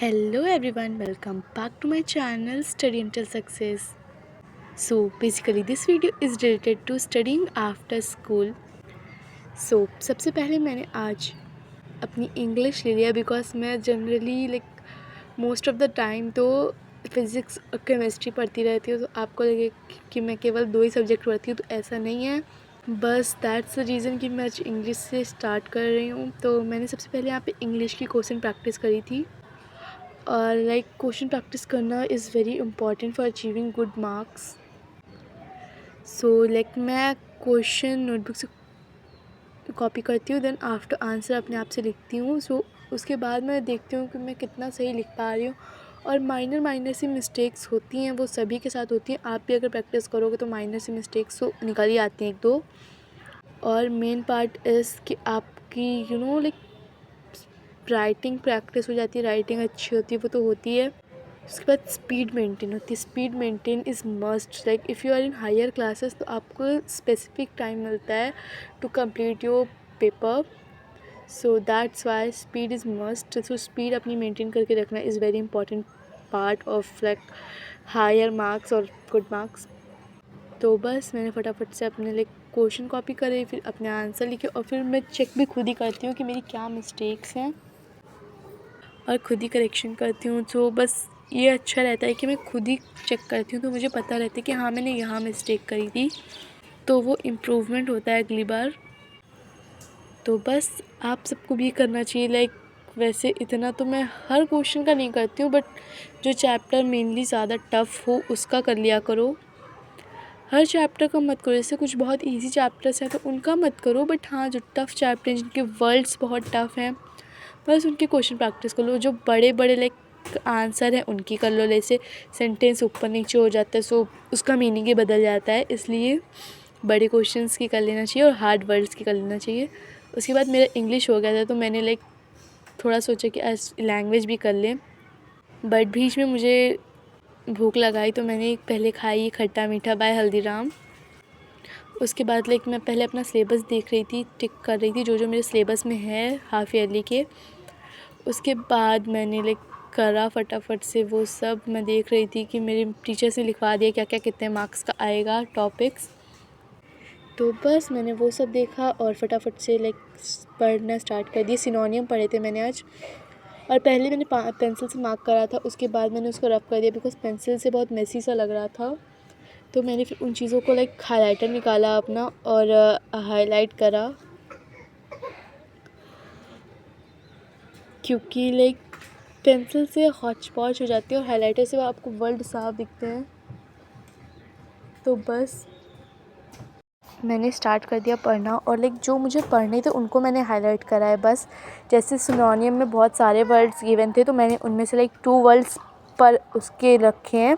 Hello everyone, welcome back to my channel Study Until Success. So basically this video is related to studying after school. So सबसे पहले मैंने आज अपनी English ले लिया because मैं generally most of the time तो physics और केमिस्ट्री पढ़ती रहती हूँ, तो आपको लगे कि मैं केवल 2 ही सब्जेक्ट पढ़ती हूँ, तो ऐसा नहीं है। बस दैट्स द रीज़न कि मैं आज इंग्लिश से स्टार्ट कर रही हूँ। तो मैंने सबसे पहले यहाँ पे इंग्लिश की क्वेश्चन प्रैक्टिस करी थी। और क्वेश्चन प्रैक्टिस करना is very important for achieving good marks. So मैं क्वेश्चन नोटबुक से कॉपी करती हूँ, देन आफ्टर आंसर अपने आप से लिखती हूँ। सो उसके बाद मैं देखती हूँ कि मैं कितना सही लिख पा रही हूँ। और माइनर सी मिस्टेक्स होती हैं, वो सभी के साथ होती हैं। आप भी अगर प्रैक्टिस करोगे तो माइनर सी मिस्टेक्स तो निकल ही आती हैं एक दो। और मेन पार्ट इज़ कि आपकी राइटिंग प्रैक्टिस हो जाती है, राइटिंग अच्छी होती है, वो तो होती है। उसके बाद स्पीड मेंटेन होती है। Speed maintain is must. If you are in higher classes तो आपको स्पेसिफिक टाइम मिलता है to complete your paper. So that's why speed is must. So speed अपनी मेंटेन करके रखना is very important part of higher marks और good marks. तो बस मैंने फटाफट से अपने क्वेश्चन कॉपी करे, फिर अपने आंसर लिखे, और फिर मैं चेक भी खुद ही करती हूँ कि मेरी क्या मिस्टेक्स हैं और खुद ही करेक्शन करती हूँ। तो बस ये अच्छा रहता है कि मैं खुद ही चेक करती हूँ, तो मुझे पता रहता है कि हाँ मैंने यहाँ मिस्टेक करी थी, तो वो इम्प्रूवमेंट होता है अगली बार। तो बस आप सबको भी करना चाहिए। वैसे इतना तो मैं हर क्वेश्चन का नहीं करती हूँ, बट जो चैप्टर मेनली ज़्यादा टफ़ हो उसका कर लिया करो। हर चैप्टर का मत करो। जैसे कुछ बहुत इजी चैप्टर्स हैं तो उनका मत करो, बट हाँ जो टफ़ चैप्टर हैं, जिनके वर्ड्स बहुत टफ़ हैं, बस उनके क्वेश्चन प्रैक्टिस कर लो। जो बड़े बड़े आंसर हैं उनकी कर लो। जैसे सेंटेंस ऊपर नीचे हो जाता है, सो उसका मीनिंग ही बदल जाता है, इसलिए बड़े क्वेश्चंस की कर लेना चाहिए और हार्ड वर्ड्स की कर लेना चाहिए। उसके बाद मेरा इंग्लिश हो गया था, तो मैंने थोड़ा सोचा कि आज लैंग्वेज भी कर लें, बट बीच में मुझे भूख लगाई तो मैंने पहले खाई खट्टा मीठा बाय हल्दीराम। उसके बाद मैं पहले अपना सिलेबस देख रही थी, टिक कर रही थी जो जो मेरे सिलेबस में है हाफ़ ईयरली के। उसके बाद मैंने करा फटाफट से वो सब। मैं देख रही थी कि मेरे टीचर्स ने लिखवा दिया क्या क्या कितने मार्क्स का आएगा टॉपिक्स। तो बस मैंने वो सब देखा और फटाफट से पढ़ना स्टार्ट कर दिया। सिनोनियम पढ़े थे मैंने आज, और पहले मैंने पेंसिल से मार्क करा था, उसके बाद मैंने उसको रफ कर दिया बिकॉज पेंसिल से बहुत मेसी सा लग रहा था। तो मैंने फिर उन चीज़ों को हाईलाइटर निकाला अपना और हाईलाइट करा, क्योंकि पेंसिल से हौच पौच हो जाती है और हाईलाइटर से आपको वर्ड साफ दिखते हैं। तो बस मैंने स्टार्ट कर दिया पढ़ना, और जो मुझे पढ़ने थे उनको मैंने हाईलाइट करा है बस। जैसे सिनोनियम में बहुत सारे वर्ड्स गिवन थे, तो मैंने उनमें से 2 वर्ड्स पर उसके रखे हैं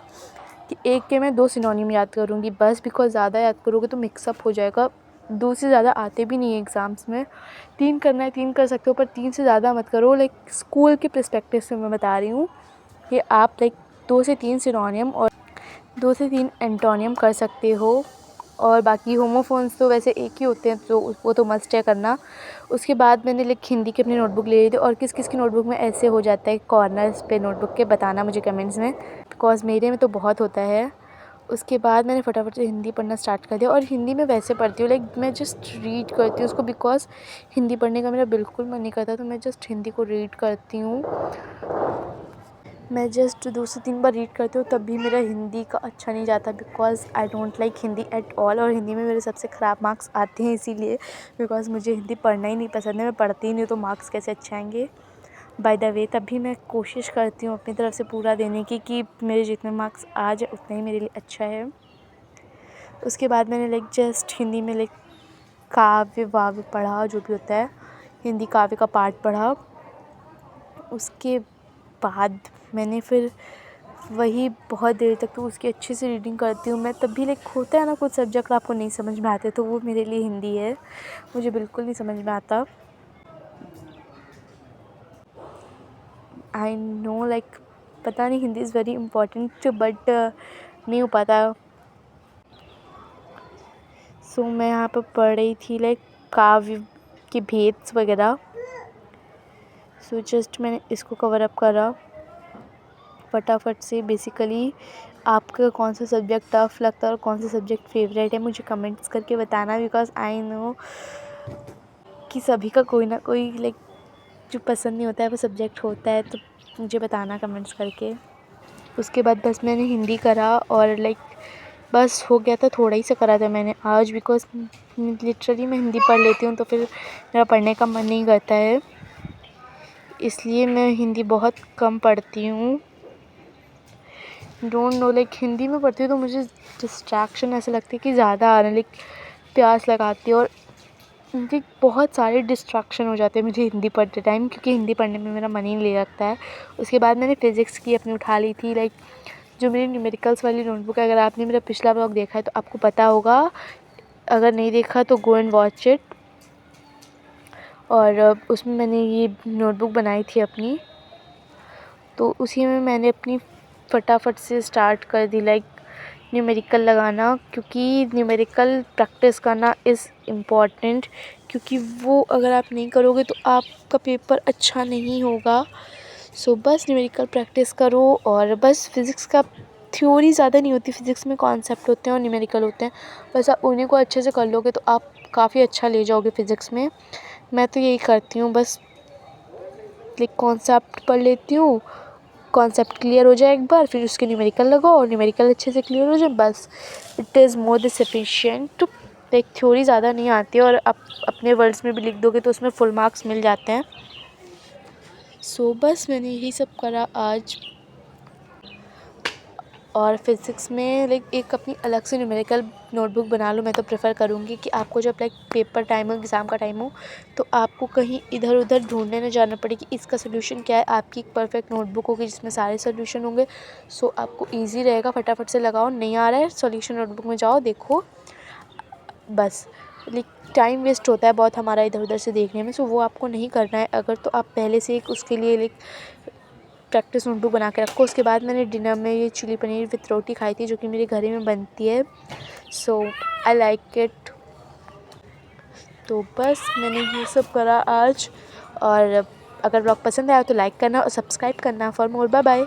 कि एक के मैं 2 सिनोनियम याद करूँगी बस, बिकॉज ज़्यादा याद करोगे तो मिक्सअप हो जाएगा। 2 से ज़्यादा आते भी नहीं है एग्ज़ाम्स में। 3 करना है 3 कर सकते हो, पर 3 से ज़्यादा मत करो। स्कूल के पर्सपेक्टिव से मैं बता रही हूँ कि आप 2 से 3 सिनोनियम और 2 से 3 एंटोनियम कर सकते हो। और बाकी होमोफोन्स तो वैसे एक ही होते हैं, तो वो तो मस्ट है करना। उसके बाद मैंने हिंदी की अपनी नोटबुक ले ली थी, और किस किस की नोटबुक में ऐसे हो जाता है कॉर्नर्स पे नोटबुक के, बताना मुझे कमेंट्स में, बिकॉज मेरे में तो बहुत होता है। उसके बाद मैंने फटाफट से हिंदी पढ़ना स्टार्ट कर दिया, और हिंदी में वैसे पढ़ती हूँ मैं जस्ट रीड करती हूँ उसको, बिकॉज हिंदी पढ़ने का मेरा बिल्कुल मन नहीं करता, तो मैं जस्ट हिंदी को रीड करती हूँ। मैं जस्ट 2 से 3 बार रीड करती हूँ, तब भी मेरा हिंदी का अच्छा नहीं जाता, because I don't like Hindi at all. और हिंदी में मेरे सबसे ख़राब मार्क्स आते हैं इसीलिए, बिकॉज़ मुझे हिंदी पढ़ना ही नहीं पसंद है। मैं पढ़ती ही नहीं हूँ तो मार्क्स कैसे अच्छे आएंगे। बाय द वे तब भी मैं कोशिश करती हूँ अपनी तरफ से पूरा देने की, कि मेरे जितने मार्क्स आ जाए उतने ही मेरे लिए अच्छा है। उसके बाद मैंने जस्ट हिंदी में काव्य वाव्य पढ़ा, जो भी होता है हिंदी काव्य का पार्ट पढ़ा। उसके बाद मैंने फिर वही बहुत देर तक तो उसकी अच्छे से रीडिंग करती हूँ मैं, तब भी होता है ना कुछ सब्जेक्ट आपको नहीं समझ में आते, तो वो मेरे लिए हिंदी है, मुझे बिल्कुल नहीं समझ में आता। आई नो पता नहीं, Hindi is very important, but नहीं हो पाता। सो मैं यहाँ पर पढ़ रही थी काव्य के भेद वगैरह। सो जस्ट मैंने इसको कवर अप करा। फटाफट से बेसिकली आपका कौन सा सब्जेक्ट टफ़ लगता है और कौन सा सब्जेक्ट फेवरेट है मुझे कमेंट्स करके बताना, बिकॉज़ आई नो कि सभी का कोई ना कोई लाइक जो पसंद नहीं होता है वो सब्जेक्ट होता है, तो मुझे बताना कमेंट्स करके। उसके बाद बस मैंने हिंदी करा और लाइक बस हो गया था, थोड़ा ही सा करा था मैंने आज, बिकॉज़ लिटरली मैं हिंदी पढ़ लेती हूँ तो फिर मेरा पढ़ने का मन नहीं करता है, इसलिए मैं हिंदी बहुत कम पढ़ती हूँ। डोंट नो लाइक हिंदी में पढ़ती हूँ तो मुझे डिस्ट्रैक्शन ऐसा लगता है कि ज़्यादा आ रहा है, लाइक प्यास लगाती है और मुझे बहुत सारे डिस्ट्रैक्शन हो जाते हैं मुझे हिंदी पढ़ते टाइम, क्योंकि हिंदी पढ़ने में मेरा मन ही नहीं लगता है। उसके बाद मैंने फ़िज़िक्स की अपनी उठा ली थी, लाइक जो मेरी न्यूमेरिकल्स वाली नोटबुक है। अगर आपने मेरा पिछला व्लॉग देखा है तो आपको पता होगा, अगर नहीं देखा तो गो एंड वॉच इट। और उसमें मैंने ये नोटबुक बनाई थी अपनी, तो उसी में मैंने अपनी फटाफट से स्टार्ट कर दी लाइक न्यूमेरिकल लगाना, क्योंकि न्यूमेरिकल प्रैक्टिस करना इज़ इम्पॉर्टेंट, क्योंकि वो अगर आप नहीं करोगे तो आपका पेपर अच्छा नहीं होगा। सो बस न्यूमेरिकल प्रैक्टिस करो, और बस फिज़िक्स का थ्योरी ज़्यादा नहीं होती, फ़िज़िक्स में कॉन्सेप्ट होते हैं और न्यूमेरिकल होते हैं, बस आप उन्हीं को अच्छे से कर लोगे तो आप काफ़ी अच्छा ले जाओगे फ़िज़िक्स में। मैं तो यही करती हूँ, बस लाइक कॉन्सेप्ट पढ़ लेती हूँ, कॉन्सेप्ट क्लियर हो जाए एक बार, फिर उसके न्यूमेरिकल लगाओ और न्यूमेरिकल अच्छे से क्लियर हो जाए, बस it is more the sufficient to. Like theory ज़्यादा नहीं आती है और आप अपने वर्ड्स में भी लिख दोगे तो उसमें फुल मार्क्स मिल जाते हैं। सो बस मैंने यही सब करा आज। और फिज़िक्स में लाइक एक अपनी अलग से न्यूमेरिकल नोटबुक बना लो। मैं तो प्रेफर करूँगी कि आपको जब लाइक पेपर टाइम हो, एग्ज़ाम का टाइम हो, तो आपको कहीं इधर उधर ढूंढने न जाना पड़े कि इसका सोल्यूशन क्या है। आपकी एक परफेक्ट नोटबुक होगी जिसमें सारे सोल्यूशन होंगे, सो आपको ईजी रहेगा, फटाफट से लगाओ, नहीं आ रहा है सोल्यूशन नोटबुक में जाओ देखो, बस। लाइक टाइम वेस्ट होता है बहुत हमारा इधर उधर से देखने में, सो वो आपको नहीं करना है। अगर तो आप पहले से एक उसके लिए लाइक प्रैक्टिस नोटबुक बना के रखो। उसके बाद मैंने डिनर में ये चिली पनीर विथ रोटी खाई थी, जो कि मेरे घर ही में बनती है, सो आई लाइक इट। तो बस मैंने ये सब करा आज, और अगर ब्लॉग पसंद आया तो लाइक करना और सब्सक्राइब करना फॉर मोर। Bye bye.